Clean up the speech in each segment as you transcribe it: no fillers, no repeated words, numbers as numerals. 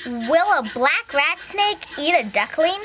Will a black rat snake eat a duckling?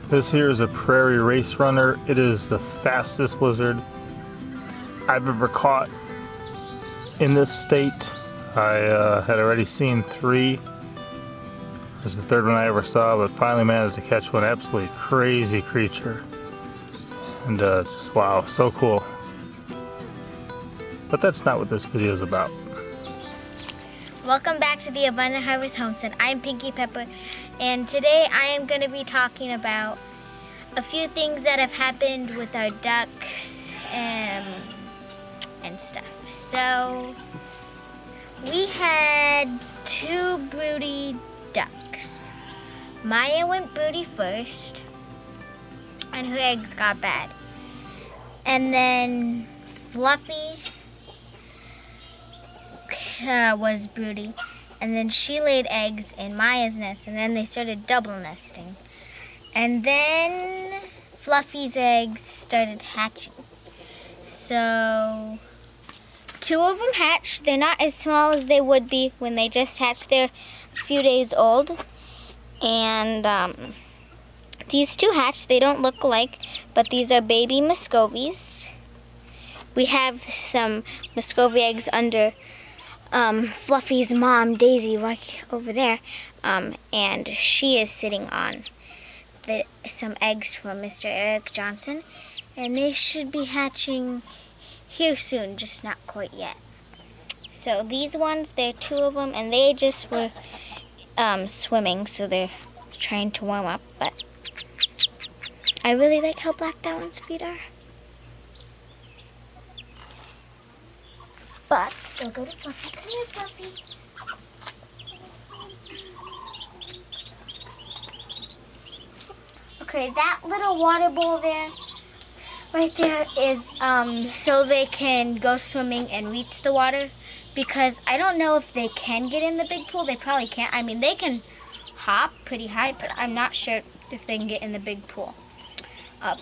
This here is a prairie race runner. It is the fastest lizard I've ever caught in this state. I had already seen 3. This is the 3rd one I ever saw, but finally managed to catch one. Absolutely crazy creature. And just wow, so cool. But that's not what this video is about. Welcome back to the Abundant Harvest Homestead. I'm Pinkie-Pepper, and today I am going to be talking about a few things that have happened with our ducks and stuff. So, we had 2 broody ducks. Maya went broody first, and her eggs got bad. And then Fluffy was broody, and then she laid eggs in Maya's nest, and then they started double nesting, and then Fluffy's eggs started hatching. So 2 of them hatched. They're not as small as they would be when they just hatched. They're a few days old, and these 2 hatched. They don't look alike, but these are baby Muscovies. We have some Muscovy eggs under Fluffy's mom, Daisy, right over there, and she is sitting on some eggs from Mr. Eric Johnson, and they should be hatching here soon, just not quite yet. So these ones, there are 2 of them, and they just were swimming, so they're trying to warm up, but I really like how black that one's feet are. But we'll go to Fluffy. Come here, Fluffy. Okay, that little water bowl there, right there, is so they can go swimming and reach the water. Because I don't know if they can get in the big pool. They probably can't. I mean, they can hop pretty high, but I'm not sure if they can get in the big pool.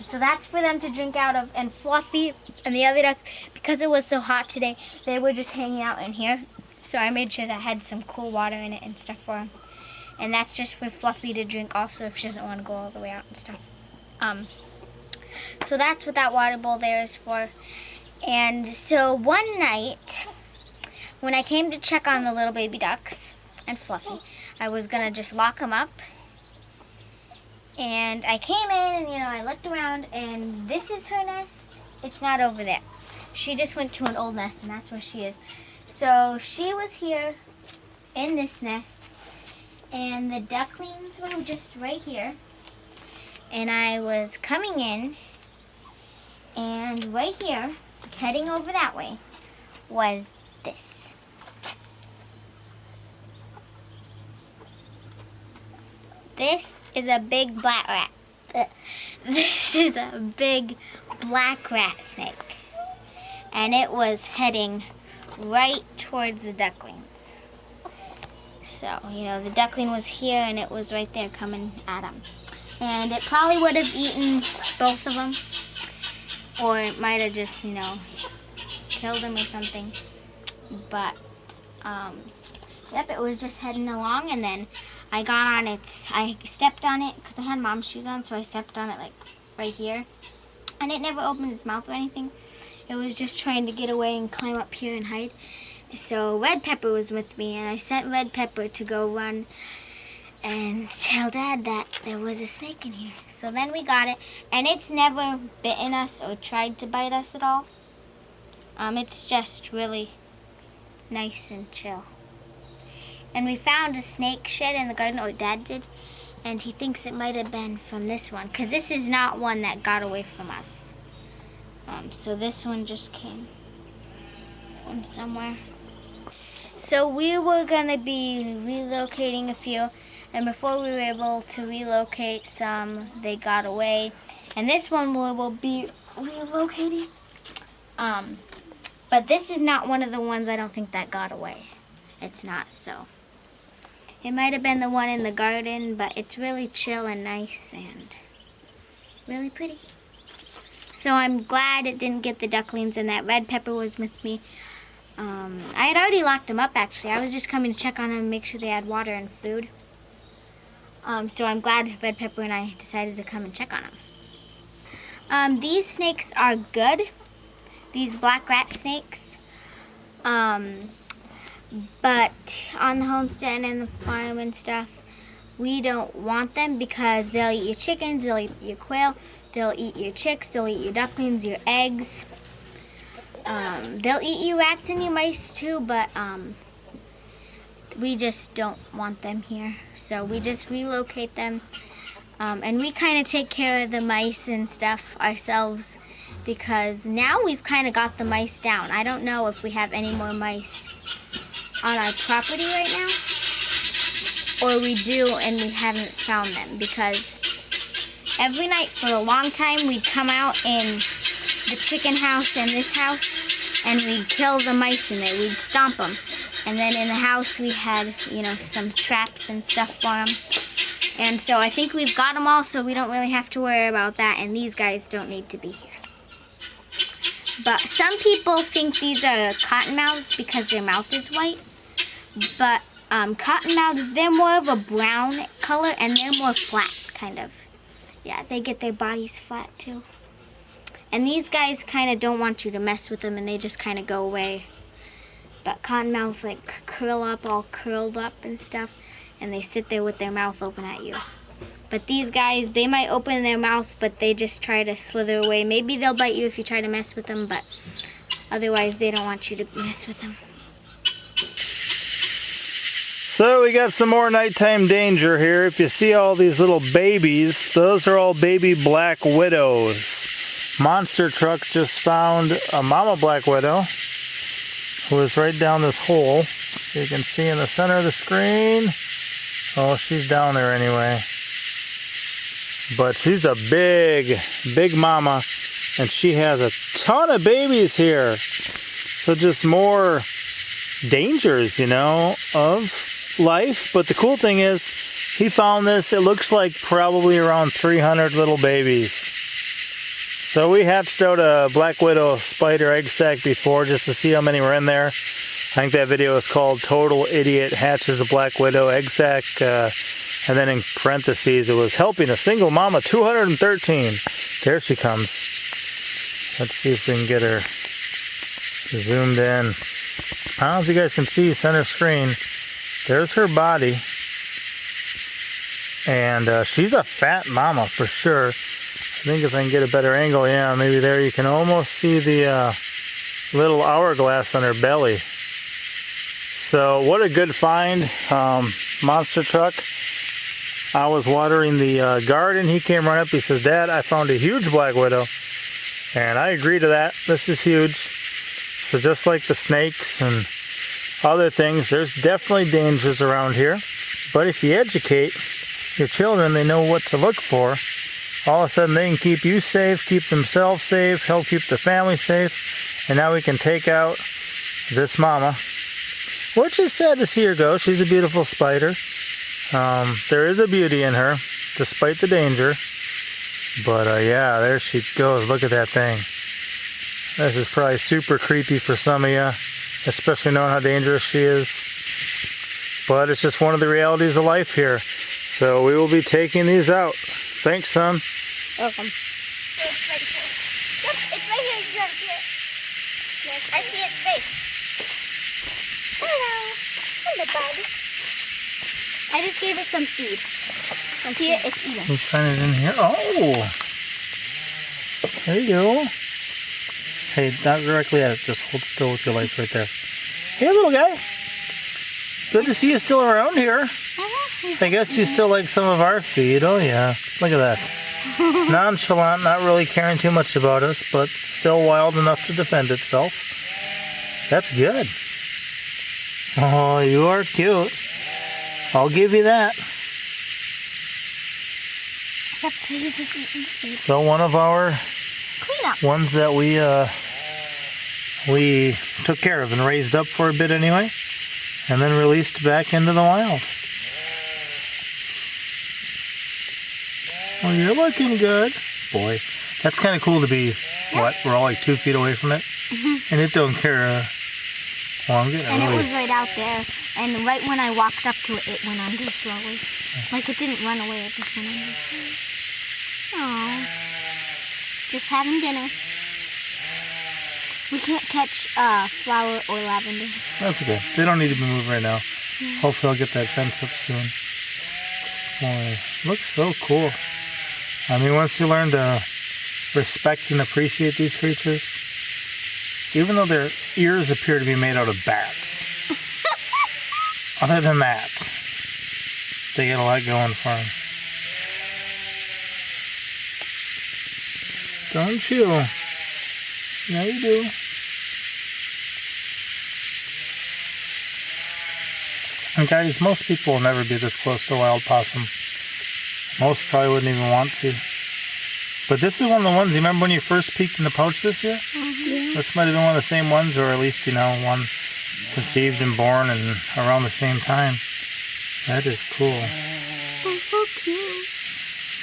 So that's for them to drink out of. And Fluffy and the other duck, because it was so hot today, they were just hanging out in here. So I made sure that had some cool water in it and stuff for them. And that's just for Fluffy to drink also if she doesn't want to go all the way out and stuff. So that's what that water bowl there is for. And so one night, when I came to check on the little baby ducks and Fluffy, I was going to just lock them up. And I came in and, I looked around, and this is her nest. It's not over there. She just went to an old nest, and that's where she is. So she was here in this nest, and the ducklings were just right here. And I was coming in, and right here, heading over that way, was this. This is a big black rat. This is a big black rat snake. and it was heading right towards the ducklings. So, you know, the duckling was here and it was right there coming at him. And it probably would have eaten both of them, or it might have just, you know, killed him or something. But, yep, it was just heading along, and then I stepped on it because I had mom's shoes on, so I stepped on it like right here. And it never opened its mouth or anything. It was just trying to get away and climb up here and hide. So Red Pepper was with me, and I sent Red Pepper to go run and tell Dad that there was a snake in here. So then we got it, and it's never bitten us or tried to bite us at all. It's just really nice and chill. And we found a snake shed in the garden, or Dad did, and he thinks it might have been from this one, because this is not one that got away from us. So this one just came from somewhere. So we were going to be relocating a few, and before we were able to relocate some, they got away. And this one we will be relocating. But this is not one of the ones I don't think that got away. It's not, so. It might have been the one in the garden, but it's really chill and nice and really pretty. So I'm glad it didn't get the ducklings, and that Red Pepper was with me. I had already locked them up, actually. I was just coming to check on them and make sure they had water and food. So I'm glad Red Pepper and I decided to come and check on them. These snakes are good. These black rat snakes. But on the homestead and the farm and stuff, we don't want them because they'll eat your chickens, they'll eat your quail, they'll eat your chicks, they'll eat your ducklings, your eggs. They'll eat your rats and your mice too, but we just don't want them here. So we just relocate them. And we kind of take care of the mice and stuff ourselves because now we've kind of got the mice down. I don't know if we have any more mice on our property right now, or we do and we haven't found them, because every night for a long time we'd come out in the chicken house and this house and we'd kill the mice in there. We'd stomp them, and then in the house we had, you know, some traps and stuff for them. And so I think we've got them all, so we don't really have to worry about that, and these guys don't need to be here. But some people think these are cottonmouths because their mouth is white. But cottonmouths, they're more of a brown color, and they're more flat, kind of. Yeah, they get their bodies flat too. And these guys kind of don't want you to mess with them, and they just kind of go away. But cottonmouths like curl up, all curled up and stuff, and they sit there with their mouth open at you. But these guys, they might open their mouth, but they just try to slither away. Maybe they'll bite you if you try to mess with them, but otherwise they don't want you to mess with them. So we got some more nighttime danger here. If you see all these little babies, those are all baby black widows. Monster truck just found a mama black widow who is right down this hole. You can see in the center of the screen. Oh, she's down there anyway. But she's a big, big mama, and she has a ton of babies here. So just more dangers, you know, of life. But the cool thing is, he found this. It looks like probably around 300 little babies. So we hatched out a black widow spider egg sac before just to see how many were in there. I think that video is called Total Idiot Hatches a Black Widow Egg Sac. And then in parentheses, it was helping a single mama, 213. There she comes. Let's see if we can get her zoomed in. I don't know if you guys can see center screen. There's her body. And she's a fat mama for sure. I think if I can get a better angle, yeah, maybe there you can almost see the little hourglass on her belly. So what a good find, monster truck. I was watering the garden. He came right up. He says, "Dad, I found a huge black widow." And I agree to that. This is huge. So just like the snakes and other things, there's definitely dangers around here. But if you educate your children, they know what to look for. All of a sudden they can keep you safe, keep themselves safe, help keep the family safe, And now we can take out this mama, which is sad to see her go. She's a beautiful spider. There is a beauty in her, despite the danger. But yeah, there she goes. Look at that thing. This is probably super creepy for some of you, especially knowing how dangerous she is. But it's just one of the realities of life here. So we will be taking these out. Thanks, son. Welcome. It's right here. Yep, it's right here. You gotta see it. Yes, I see its face. Hello. Hello, bud. I just gave it some food. See it? It's eating. Let's find it in here. Oh! There you go. Hey, not directly at it. Just hold still with your lights right there. Hey, little guy. Good to see you still around here. I guess you still like some of our feed. Oh, yeah. Look at that. Nonchalant, not really caring too much about us, but still wild enough to defend itself. That's good. Oh, you are cute. I'll give you that. Yep, so he's just eating the food. So one of our Cleanup. ones that we took care of and raised up for a bit anyway, and then released back into the wild. Well, you're looking good. Boy, that's kind of cool to be, what, we're all like 2 feet away from it? And it don't care long. And it was right out there. And right when I walked up to it, it went under slowly. Like it didn't run away, it just went under slowly. Aww. Just having dinner. We can't catch flower or lavender. That's okay. They don't need to be moved right now. Hopefully I'll get that fence up soon. Boy, looks so cool. I mean, once you learn to respect and appreciate these creatures, even though their ears appear to be made out of bats, other than that, they get a lot going for them. Don't you? Yeah, you do. And guys, most people will never be this close to a wild possum. Most probably wouldn't even want to. But this is one of the ones, you remember when you first peeked in the pouch this year? Mm-hmm. This might have been one of the same ones, or at least, you know, one conceived and born and around the same time. That is cool. They're so cute.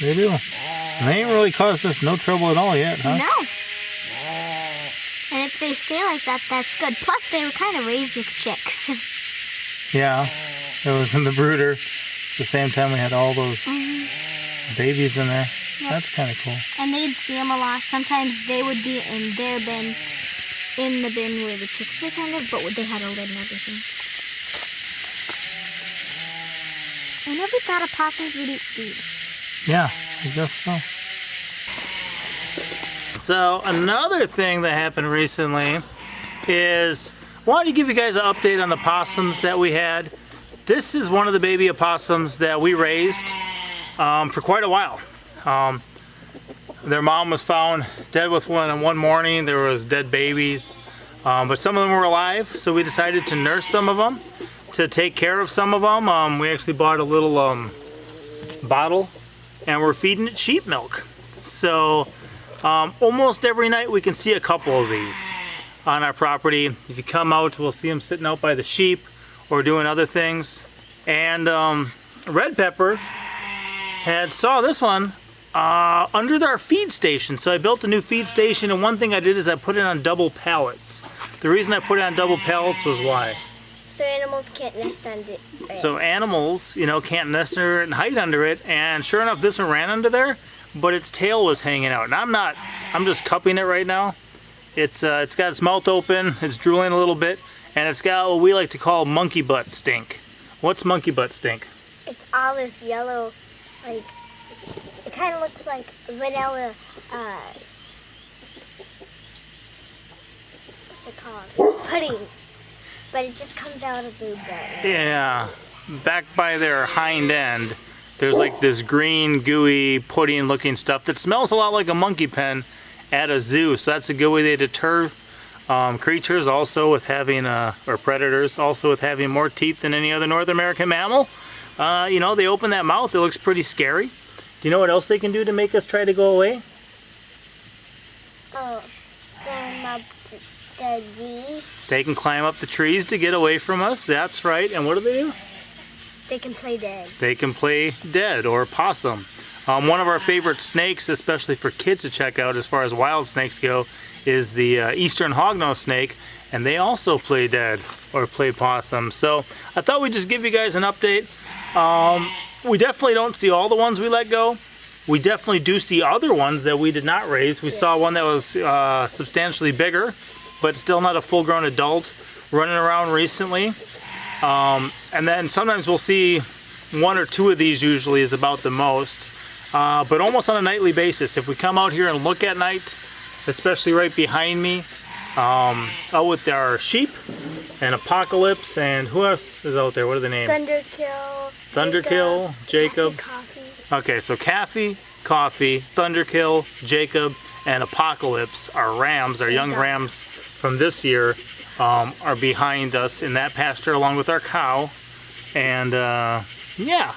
They do. And they ain't really caused us no trouble at all yet, huh? No. And if they stay like that, that's good. Plus, they were kind of raised with chicks. Yeah. It was in the brooder. At the same time, we had all those babies in there. Yep. That's kind of cool. And they'd see them a lot. Sometimes they would be in their bin, in the bin where the chicks were kind of, but they had a lid and everything. I never thought opossums would eat food. Yeah, I guess so. So another thing that happened recently is I wanted to give you guys an update on the possums that we had. This is one of the baby opossums that we raised for quite a while. Their mom was found dead with one morning. There was dead babies, but some of them were alive, so we decided to nurse some of them, to take care of some of them. We actually bought a little bottle, and we're feeding it sheep milk. So almost every night we can see a couple of these on our property. If you come out, we'll see them sitting out by the sheep or doing other things. And Red Pepper saw this one under our feed station. So I built a new feed station, and one thing I did is I put it on double pallets. The reason I put it on double pallets was why? So animals can't nest under it. So animals, you know, can't nest under it and hide under it. And sure enough, this one ran under there, but its tail was hanging out. And I'm just cupping it right now. It's got its mouth open, it's drooling a little bit, and it's got what we like to call monkey butt stink. What's monkey butt stink? It's olive yellow, like, it kind of looks like vanilla, what's it called? Pudding. But it just comes out of the butt. Yeah, back by their hind end, there's like this green, gooey, pudding looking stuff that smells a lot like a monkey pen at a zoo. So that's a good way they deter creatures, also with having, or predators, also with having more teeth than any other North American mammal. You know, they open that mouth, it looks pretty scary. Do you know what else they can do to make us try to go away? Oh, a G. They can climb up the trees to get away from us. That's right. And what do? They can play dead. They can play dead or possum. One of our favorite snakes, especially for kids to check out as far as wild snakes go, is the eastern hognose snake. And they also play dead or play possum. So I thought we'd just give you guys an update. We definitely don't see all the ones we let go. We definitely do see other ones that we did not raise. We saw one that was substantially bigger, but still not a full-grown adult running around recently. And then sometimes we'll see 1 or 2 of these usually is about the most. But almost on a nightly basis. If we come out here and look at night, especially right behind me, out with our sheep and Apocalypse and who else is out there? What are the names? Thunderkill, Jacob. Coffee. Okay, so Caffey, Coffee, Thunderkill, Jacob, and Apocalypse, our rams, our young rams from this year, are behind us in that pasture along with our cow. And yeah,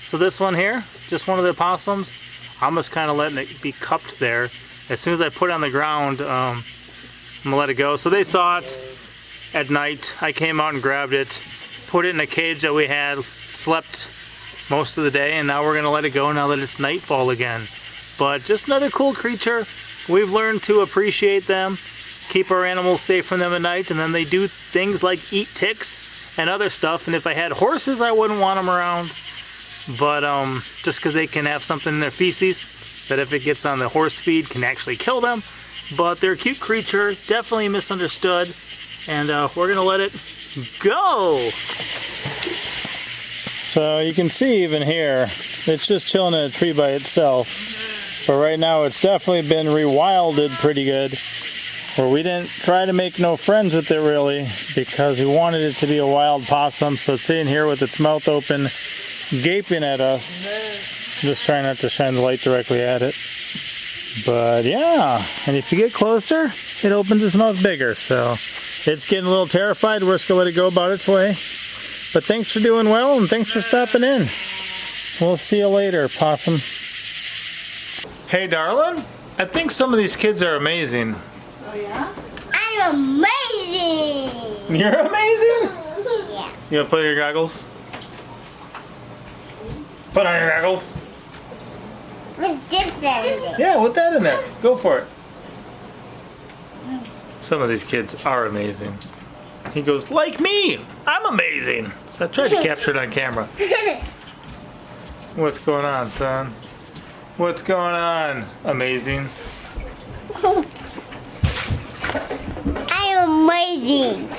so this one here, just one of the opossums, I'm just kind of letting it be cupped there. As soon as I put it on the ground, I'm gonna let it go. So they saw it at night. I came out and grabbed it, put it in a cage that we had, slept most of the day, and now we're gonna let it go now that it's nightfall again. But just another cool creature. We've learned to appreciate them, keep our animals safe from them at night, and then they do things like eat ticks and other stuff. And if I had horses, I wouldn't want them around. But just because they can have something in their feces that if it gets on the horse feed can actually kill them. But they're a cute creature, definitely misunderstood, and we're gonna let it go. So you can see even here, it's just chilling in a tree by itself. But right now it's definitely been rewilded pretty good. Where we didn't try to make no friends with it really, because we wanted it to be a wild possum. So it's sitting here with its mouth open, gaping at us. Just trying not to shine the light directly at it. But yeah, and if you get closer, it opens its mouth bigger. So it's getting a little terrified. We're just gonna let it go about its way. But thanks for doing well, and thanks for stopping in. We'll see you later, possum. Hey, darling. I think some of these kids are amazing. Oh yeah? I'm amazing! You're amazing? Yeah. You gonna put on your goggles? Put on your goggles. What's this then? Yeah, with that in there. Go for it. Some of these kids are amazing. He goes, like me, I'm amazing. So I tried to capture it on camera. What's going on, son? What's going on? Amazing. I'm amazing.